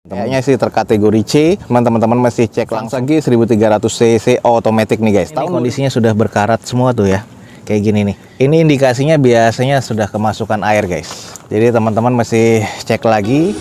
Kayaknya sih terkategori C. Teman-teman masih cek langsung lagi 1300 cc automatic nih guys. Tahu kondisinya sudah berkarat semua tuh ya. Kayak gini nih. Ini indikasinya biasanya sudah kemasukan air guys. Jadi teman-teman masih cek lagi.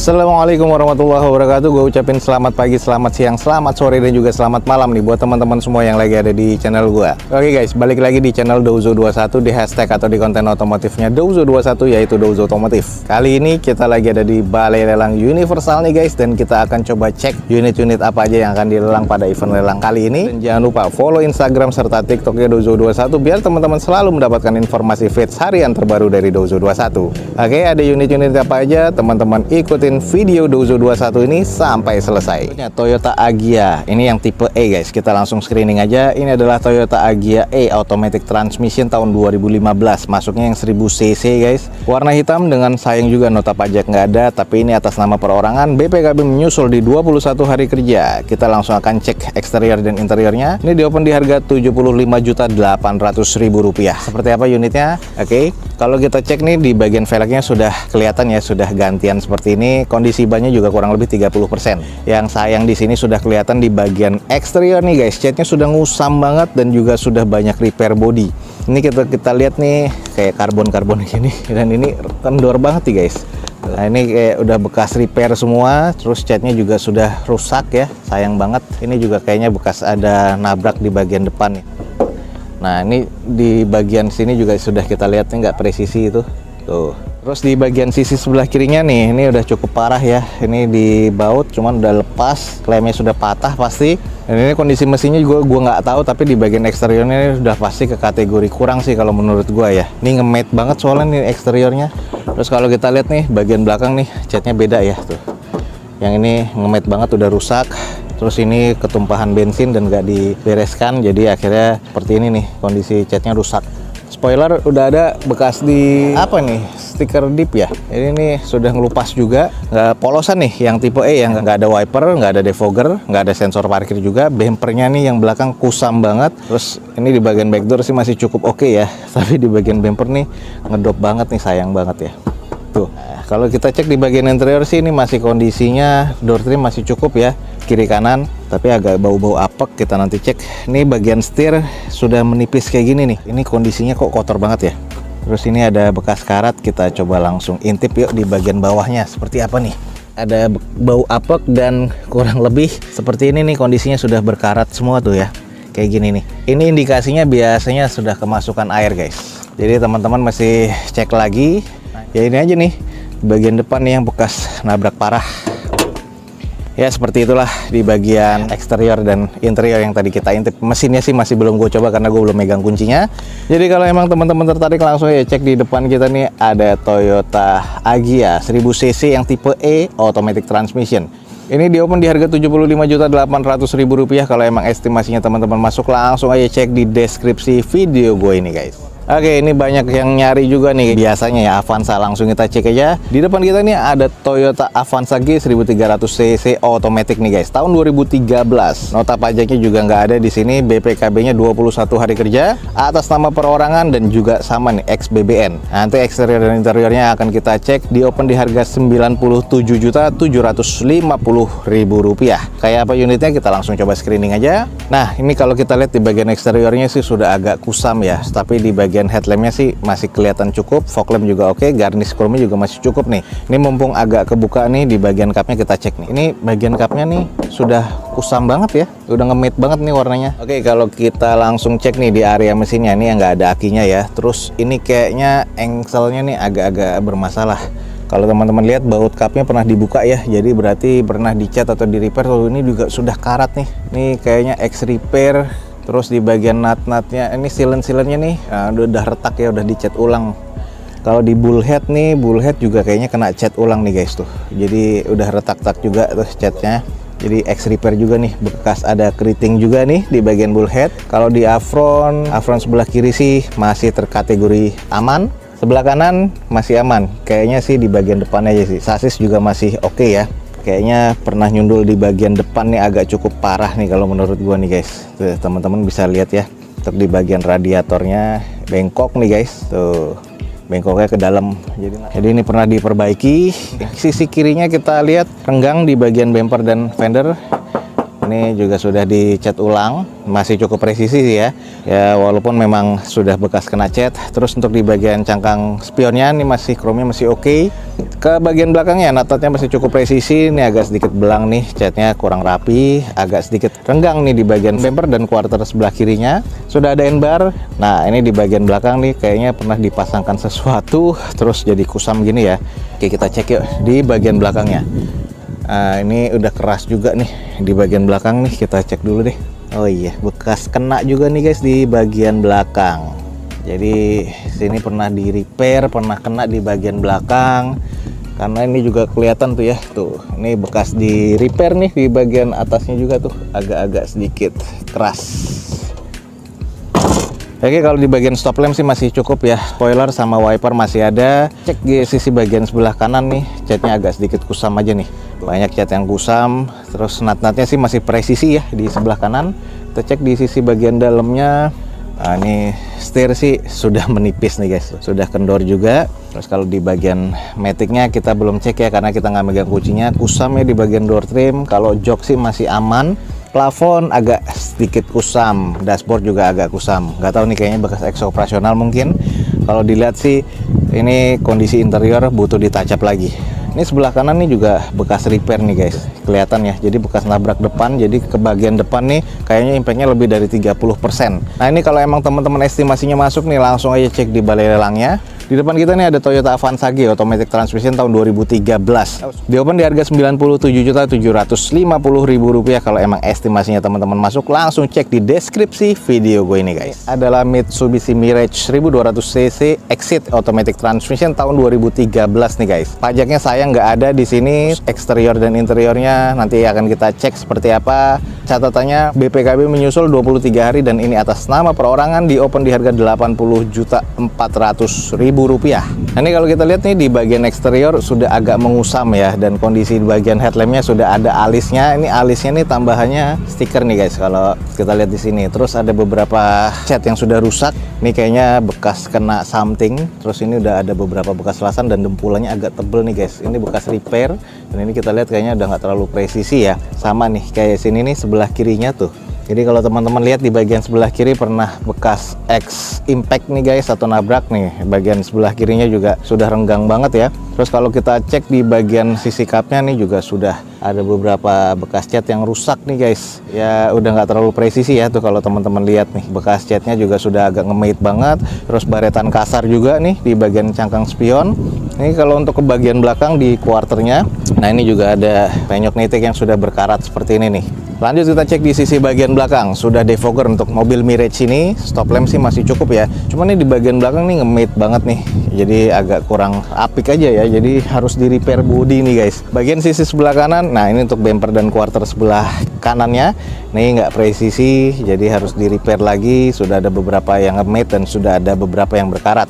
Assalamualaikum warahmatullahi wabarakatuh. Gue ucapin selamat pagi, selamat siang, selamat sore, dan juga selamat malam nih buat teman-teman semua yang lagi ada di channel gue. Oke guys, balik lagi di channel Douzo21 di hashtag atau di konten otomotifnya Douzo21, yaitu Douzo Otomotif. Kali ini kita lagi ada di Balai Lelang Universal nih guys, dan kita akan coba cek unit-unit apa aja yang akan dilelang pada event lelang kali ini. Dan jangan lupa follow Instagram serta TikToknya Douzo21 biar teman-teman selalu mendapatkan informasi feeds harian terbaru dari Douzo21. Oke, ada unit-unit apa aja, teman-teman ikutin video Douzo21 ini sampai selesai. Toyota Agya, ini yang tipe E guys, kita langsung screening aja. Ini adalah Toyota Agya E Automatic Transmission tahun 2015, masuknya yang 1000 cc guys, warna hitam dengan sayang juga nota pajak nggak ada, tapi ini atas nama perorangan. BPKB menyusul di 21 hari kerja. Kita langsung akan cek eksterior dan interiornya. Ini di open di harga Rp75.800.000. Seperti apa unitnya? Oke, kalau kita cek nih di bagian velgnya sudah kelihatan ya, sudah gantian seperti ini. Kondisi bannya juga kurang lebih 30%. Yang sayang di sini sudah kelihatan di bagian eksterior nih guys, catnya sudah ngusam banget dan juga sudah banyak repair body. Ini kita lihat nih kayak karbon gini, dan ini kendor banget nih guys. Nah ini kayak udah bekas repair semua, terus catnya juga sudah rusak ya, sayang banget. Ini juga kayaknya bekas ada nabrak di bagian depan nih. Nah ini di bagian sini juga sudah kita lihat nih, nggak presisi itu tuh. Terus di bagian sisi sebelah kirinya nih, ini udah cukup parah ya. Ini di baut cuman udah lepas, klemnya sudah patah pasti. Dan ini kondisi mesinnya juga gua nggak tahu, tapi di bagian eksteriornya ini udah pasti ke kategori kurang sih kalau menurut gua ya. Ini nge-matte banget soalnya nih eksteriornya. Terus kalau kita lihat nih bagian belakang nih, catnya beda ya tuh. Yang ini nge-matte banget, udah rusak. Terus ini ketumpahan bensin dan nggak dibereskan, jadi akhirnya seperti ini nih, kondisi catnya rusak. Spoiler udah ada bekas di apa nih, stiker dip ya. Ini nih sudah ngelupas juga, nggak polosan nih yang tipe E, yang nggak ada wiper, nggak ada defogger, nggak ada sensor parkir juga. Bempernya nih yang belakang kusam banget. Terus ini di bagian back door sih masih cukup oke ya, tapi di bagian bumper nih ngedop banget nih, sayang banget ya. Tuh, kalau kita cek di bagian interior sih ini masih kondisinya door trim masih cukup ya, kiri kanan, tapi agak bau-bau apek. Kita nanti cek. Ini bagian setir sudah menipis kayak gini nih. Ini kondisinya kok kotor banget ya. Terus ini ada bekas karat, kita coba langsung intip yuk di bagian bawahnya seperti apa nih. Ada bau apek dan kurang lebih seperti ini nih, kondisinya sudah berkarat semua tuh ya. Kayak gini nih. Ini indikasinya biasanya sudah kemasukan air guys. Jadi teman-teman masih cek lagi. Ya ini aja nih bagian depan nih yang bekas nabrak parah. Ya seperti itulah di bagian eksterior dan interior yang tadi kita intip. Mesinnya sih masih belum gue coba karena gue belum megang kuncinya. Jadi kalau emang teman-teman tertarik langsung ya cek di depan kita nih, ada Toyota Agya 1000 cc yang tipe E Automatic Transmission. Ini di open di harga Rp75.800.000. Kalau emang estimasinya teman-teman masuk, langsung aja cek di deskripsi video gue ini guys. Oke, ini banyak yang nyari juga nih biasanya ya Avanza, langsung kita cek aja. Di depan kita nih ada Toyota Avanza G 1300 cc automatic nih guys, tahun 2013. Nota pajaknya juga nggak ada di sini, BPKB-nya 21 hari kerja, atas nama perorangan dan juga sama nih ex-BBN. Nanti eksterior dan interiornya akan kita cek. Di open di harga Rp97.750.000. Kayak apa unitnya, kita langsung coba screening aja. Nah, ini kalau kita lihat di bagian eksteriornya sih sudah agak kusam ya, tapi di bagian headlampnya sih masih kelihatan cukup, fog lamp juga oke, garnish chrome juga masih cukup nih. Ini mumpung agak kebuka nih, di bagian cupnya kita cek nih. Ini bagian cupnya nih sudah kusam banget ya, udah nge-matte banget nih warnanya. Oke, kalau kita langsung cek nih di area mesinnya, ini yang nggak ada akinya ya. Terus ini kayaknya engselnya nih agak-agak bermasalah. Kalau teman-teman lihat baut cupnya pernah dibuka ya, jadi berarti pernah dicat atau di repair. Tuh ini juga sudah karat nih. Ini kayaknya ex repair. Terus di bagian nut-nutnya, ini silen-silennya nih udah retak ya, udah dicat ulang. Kalau di bullhead nih, bullhead juga kayaknya kena cat ulang nih guys tuh. Jadi udah retak-retak juga terus catnya. Jadi ex repair juga nih, bekas ada keriting juga nih di bagian bullhead. Kalau di apron sebelah kiri sih masih terkategori aman. Sebelah kanan masih aman. Kayaknya sih di bagian depan aja sih. Sasis juga masih oke ya. Kayaknya pernah nyundul di bagian depan nih, agak cukup parah nih kalau menurut gua nih guys. Teman-teman bisa lihat ya. Untuk di bagian radiatornya bengkok nih guys, tuh bengkoknya ke dalam. Jadi ini pernah diperbaiki. Sisi kirinya kita lihat renggang di bagian bumper dan fender. Ini juga sudah dicat ulang, masih cukup presisi sih ya. Ya walaupun memang sudah bekas kena cat. Terus untuk di bagian cangkang spionnya ini masih chrome-nya masih oke. Ke bagian belakangnya natatnya masih cukup presisi. Ini agak sedikit belang nih, catnya kurang rapi, agak sedikit renggang nih di bagian bumper dan quarter sebelah kirinya. Sudah ada N-bar. Nah ini di bagian belakang nih kayaknya pernah dipasangkan sesuatu terus jadi kusam gini ya. Oke, kita cek yuk di bagian belakangnya. Nah, ini udah keras juga nih di bagian belakang nih, kita cek dulu deh. Oh iya, bekas kena juga nih guys di bagian belakang. Jadi sini pernah di repair, pernah kena di bagian belakang. Karena ini juga kelihatan tuh ya, tuh ini bekas di repair nih di bagian atasnya juga tuh agak-agak sedikit keras. Oke, kalau di bagian stop lamp sih masih cukup ya. Spoiler sama wiper masih ada. Cek di sisi bagian sebelah kanan nih, catnya agak sedikit kusam aja nih. Banyak cat yang kusam. Terus nut-nutnya sih masih presisi ya di sebelah kanan. Kita cek di sisi bagian dalamnya. Nah, ini setir sih sudah menipis nih guys, sudah kendor juga. Terus kalau di bagian maticnya kita belum cek ya karena kita nggak megang kuncinya. Kusam ya di bagian door trim. Kalau jok sih masih aman. Plafon agak sedikit kusam, dashboard juga agak kusam. Nggak tahu nih, kayaknya bekas ex operasional mungkin. Kalau dilihat sih ini kondisi interior butuh ditacap lagi. Ini sebelah kanan nih juga bekas repair nih guys, kelihatan ya. Jadi bekas nabrak depan, jadi ke bagian depan nih kayaknya impactnya lebih dari 30%. Nah ini kalau emang teman-teman estimasinya masuk nih, langsung aja cek di balai lelangnya. Di depan kita nih ada Toyota Avanza G automatic transmission tahun 2013. Di open di harga Rp97.750.000 kalau emang estimasinya teman-teman masuk. Langsung cek di deskripsi video gue ini guys. Adalah Mitsubishi Mirage 1200 cc Exit automatic transmission tahun 2013 nih guys. Pajaknya sayang nggak ada di sini. Eksterior dan interiornya nanti akan kita cek seperti apa. Catatannya BPKB menyusul 23 hari dan ini atas nama perorangan. Di open di harga Rp80.400.000. Nah ini kalau kita lihat nih di bagian eksterior sudah agak mengusam ya, dan kondisi di bagian headlampnya sudah ada alisnya. Ini alisnya nih tambahannya stiker nih guys kalau kita lihat di sini. Terus ada beberapa cat yang sudah rusak. Ini kayaknya bekas kena something. Terus ini udah ada beberapa bekas lasan dan dempulannya agak tebel nih guys. Ini bekas repair dan ini kita lihat kayaknya udah nggak terlalu presisi ya. Sama nih kayak sini nih sebelah kirinya tuh. Jadi kalau teman-teman lihat di bagian sebelah kiri pernah bekas X impact nih guys atau nabrak nih. Bagian sebelah kirinya juga sudah renggang banget ya. Terus kalau kita cek di bagian sisi kapnya nih juga sudah ada beberapa bekas cat yang rusak nih guys. Ya udah nggak terlalu presisi ya tuh kalau teman-teman lihat nih. Bekas catnya juga sudah agak ngemait banget. Terus baretan kasar juga nih di bagian cangkang spion. Ini kalau untuk ke bagian belakang di quarternya. Nah ini juga ada penyok nitik yang sudah berkarat seperti ini nih. Lanjut kita cek di sisi bagian belakang. Sudah defogger untuk mobil Mirage ini. Stop lamp sih masih cukup ya. Cuman nih di bagian belakang nih ngemait banget nih. Jadi agak kurang apik aja ya. Jadi harus di repair body nih guys. Bagian sisi sebelah kanan. Nah ini untuk bumper dan quarter sebelah kanannya. Nih nggak presisi. Jadi harus di repair lagi. Sudah ada beberapa yang ngemait dan sudah ada beberapa yang berkarat.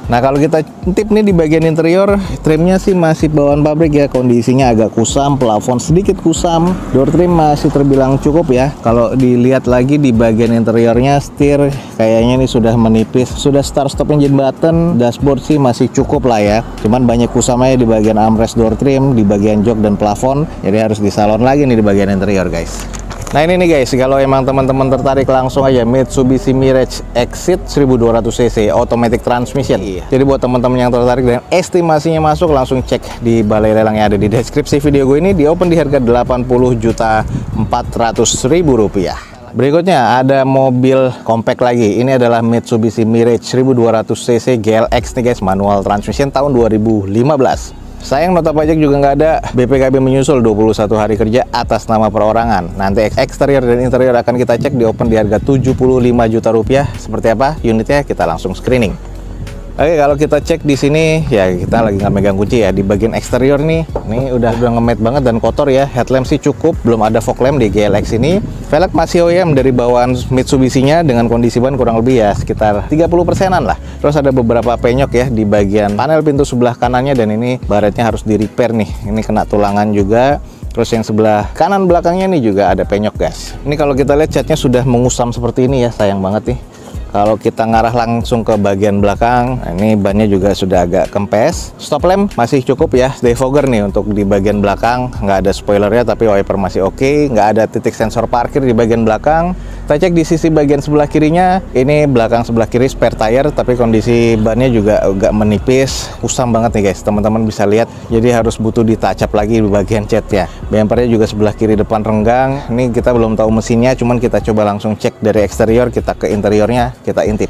Nah kalau kita tip nih di bagian interior, trimnya sih masih bawaan pabrik ya, kondisinya agak kusam, plafon sedikit kusam, door trim masih terbilang cukup ya. Kalau dilihat lagi di bagian interiornya, setir kayaknya ini sudah menipis, sudah start stop engine button, dashboard sih masih cukup lah ya. Cuman banyak kusamanya di bagian armrest door trim, di bagian jok dan plafon, jadi harus disalon lagi nih di bagian interior guys. Nah ini nih guys, kalau emang teman-teman tertarik langsung aja Mitsubishi Mirage Exit 1200 cc automatic transmission. Jadi buat teman-teman yang tertarik dan estimasinya masuk, langsung cek di balai lelang yang ada di deskripsi video gue ini. Di open di harga Rp80.400.000. Berikutnya ada mobil compact lagi. Ini adalah Mitsubishi Mirage 1200 cc GLX nih guys, manual transmission tahun 2015. Sayang nota pajak juga nggak ada, BPKB menyusul 21 hari kerja atas nama perorangan. Nanti eksterior dan interior akan kita cek di open di harga Rp75 juta. Seperti apa unitnya, kita langsung screening. Oke, kalau kita cek di sini ya, kita lagi nggak megang kunci ya. Di bagian eksterior nih, ini udah ngemet banget dan kotor ya. Headlamp sih cukup, belum ada fog lamp di GLX ini. Velg masih OEM dari bawaan Mitsubishi-nya dengan kondisi ban kurang lebih ya sekitar 30%-an lah. Terus ada beberapa penyok ya di bagian panel pintu sebelah kanannya, dan ini baretnya harus di repair nih. Ini kena tulangan juga. Terus yang sebelah kanan belakangnya nih juga ada penyok guys. Ini kalau kita lihat catnya sudah mengusam seperti ini ya, sayang banget nih. Kalau kita ngarah langsung ke bagian belakang, nah ini bannya juga sudah agak kempes. Stop lamp masih cukup ya, defogger nih untuk di bagian belakang. Nggak ada spoilernya tapi wiper masih oke. Nggak ada titik sensor parkir di bagian belakang. Kita cek di sisi bagian sebelah kirinya, ini belakang sebelah kiri spare tire, tapi kondisi bannya juga agak menipis, kusam banget nih guys, teman-teman bisa lihat. Jadi harus butuh ditacap lagi di bagian catnya. Bumpernya juga sebelah kiri depan renggang. Ini kita belum tahu mesinnya, cuman kita coba langsung cek dari eksterior, kita ke interiornya, kita intip.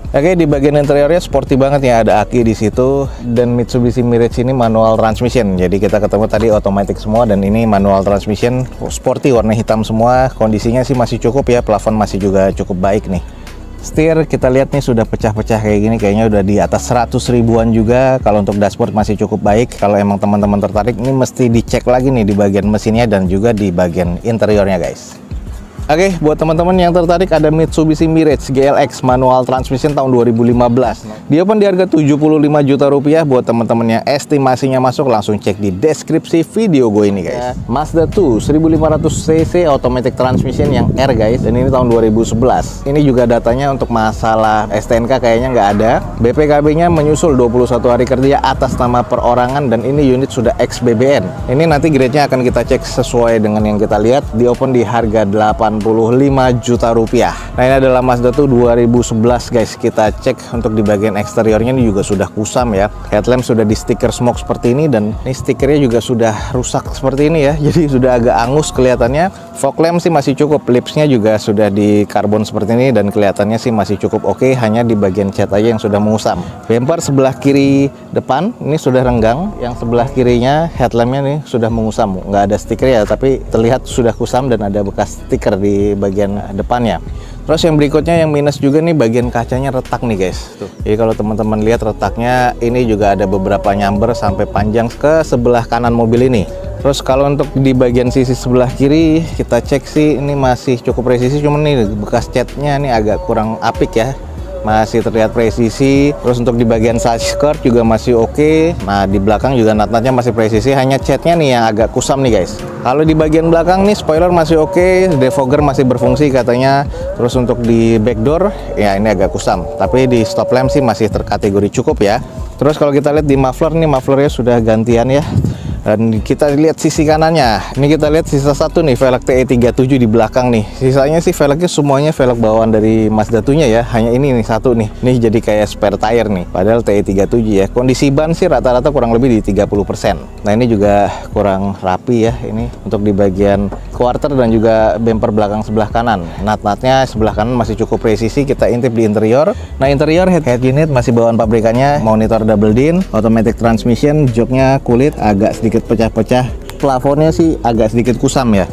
Oke, di bagian interiornya sporty banget ya, ada aki di situ, dan Mitsubishi Mirage ini manual transmission. Jadi kita ketemu tadi otomatis semua, dan ini manual transmission, sporty, warna hitam semua. Kondisinya sih masih cukup ya, plafon masih juga cukup baik nih. Setir kita lihat nih sudah pecah-pecah kayak gini, kayaknya udah di atas 100 ribuan juga. Kalau untuk dashboard masih cukup baik. Kalau emang teman-teman tertarik, ini mesti dicek lagi nih di bagian mesinnya dan juga di bagian interiornya guys. Oke, buat teman-teman yang tertarik, ada Mitsubishi Mirage GLX manual transmission tahun 2015. Dia pun di harga 75 juta rupiah. Buat teman-teman yang estimasinya masuk, langsung cek di deskripsi video gue ini guys. Mazda 2 1500 cc automatic transmission yang R guys, dan ini tahun 2011. Ini juga datanya untuk masalah STNK kayaknya nggak ada. BPKB-nya menyusul 21 hari kerja atas nama perorangan, dan ini unit sudah ex-BBN. Ini nanti grade-nya akan kita cek sesuai dengan yang kita lihat. Di open di harga 85 juta rupiah. Nah, ini adalah Mazda 2 2011 guys. Kita cek untuk di bagian eksteriornya, ini juga sudah kusam ya. Headlamp sudah di stiker smoke seperti ini, dan ini stikernya juga sudah rusak seperti ini ya. Jadi sudah agak angus kelihatannya. Fog lamp sih masih cukup, lipsnya juga sudah di karbon seperti ini, dan kelihatannya sih masih cukup oke. Hanya di bagian cat aja yang sudah mengusam. Bumper sebelah kiri depan ini sudah renggang, yang sebelah kirinya headlampnya nih sudah mengusam. Nggak ada stiker ya, tapi terlihat sudah kusam dan ada bekas stiker di bagian depannya. Terus yang berikutnya yang minus juga nih, bagian kacanya retak nih guys. Tuh. Jadi kalau teman-teman lihat retaknya, ini juga ada beberapa nyamber sampai panjang ke sebelah kanan mobil ini. Terus kalau untuk di bagian sisi sebelah kiri, kita cek sih ini masih cukup presisi, cuman nih bekas catnya nih agak kurang apik ya. Masih terlihat presisi. Terus untuk di bagian side skirt juga masih oke. Nah, di belakang juga nat-natnya masih presisi, hanya catnya nih yang agak kusam nih guys. Kalau di bagian belakang nih spoiler masih oke, defogger masih berfungsi katanya. Terus untuk di back door ya ini agak kusam, tapi di stop lamp sih masih terkategori cukup ya. Terus kalau kita lihat di muffler nih, mufflernya sudah gantian ya. Dan kita lihat sisi kanannya, ini kita lihat sisa satu nih, velg TE37 di belakang nih. Sisanya sih velgnya semuanya velg bawaan dari Mazda 2 nya ya, hanya ini nih satu nih. Ini jadi kayak spare tire nih, padahal TE37 ya. Kondisi ban sih rata-rata kurang lebih di 30%. Nah, ini juga kurang rapi ya, ini untuk di bagian quarter dan juga bumper belakang sebelah kanan. Nat-natnya sebelah kanan masih cukup presisi, kita intip di interior. Nah, interior head unit masih bawaan pabrikannya, monitor double din, automatic transmission, joknya kulit agak sedikit pecah-pecah, plafonnya sih agak sedikit kusam ya.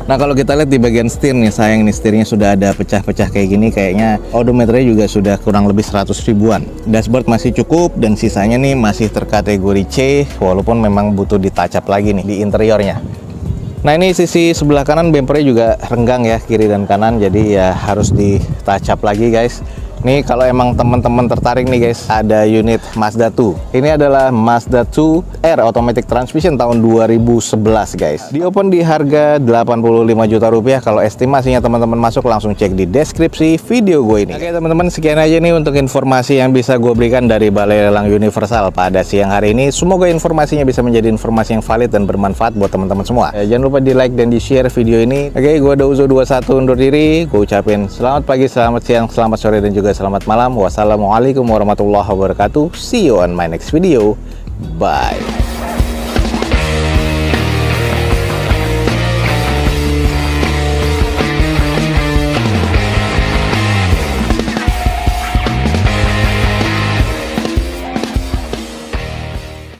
Nah, kalau kita lihat di bagian setir nih, sayang nih setirnya sudah ada pecah-pecah kayak gini, kayaknya odometernya juga sudah kurang lebih 100 ribuan. Dashboard masih cukup, dan sisanya nih masih terkategori C, walaupun memang butuh ditacap lagi nih di interiornya. Nah, ini sisi sebelah kanan bumpernya juga renggang ya, kiri dan kanan, jadi ya harus ditacap lagi guys. Nih kalau emang teman-teman tertarik nih guys, ada unit Mazda 2. Ini adalah Mazda 2 R automatic transmission tahun 2011 guys. Di open di harga 85 juta rupiah. Kalau estimasinya teman-teman masuk, langsung cek di deskripsi video gue ini. Oke teman-teman, sekian aja nih untuk informasi yang bisa gue berikan dari Balai Lelang Universal pada siang hari ini. Semoga informasinya bisa menjadi informasi yang valid dan bermanfaat buat teman-teman semua. Jangan lupa di like dan di share video ini. Oke, gue Dauzo21 undur diri. Gue ucapin selamat pagi, selamat siang, selamat sore, dan juga selamat malam. Wassalamualaikum warahmatullahi wabarakatuh. See you on my next video. Bye.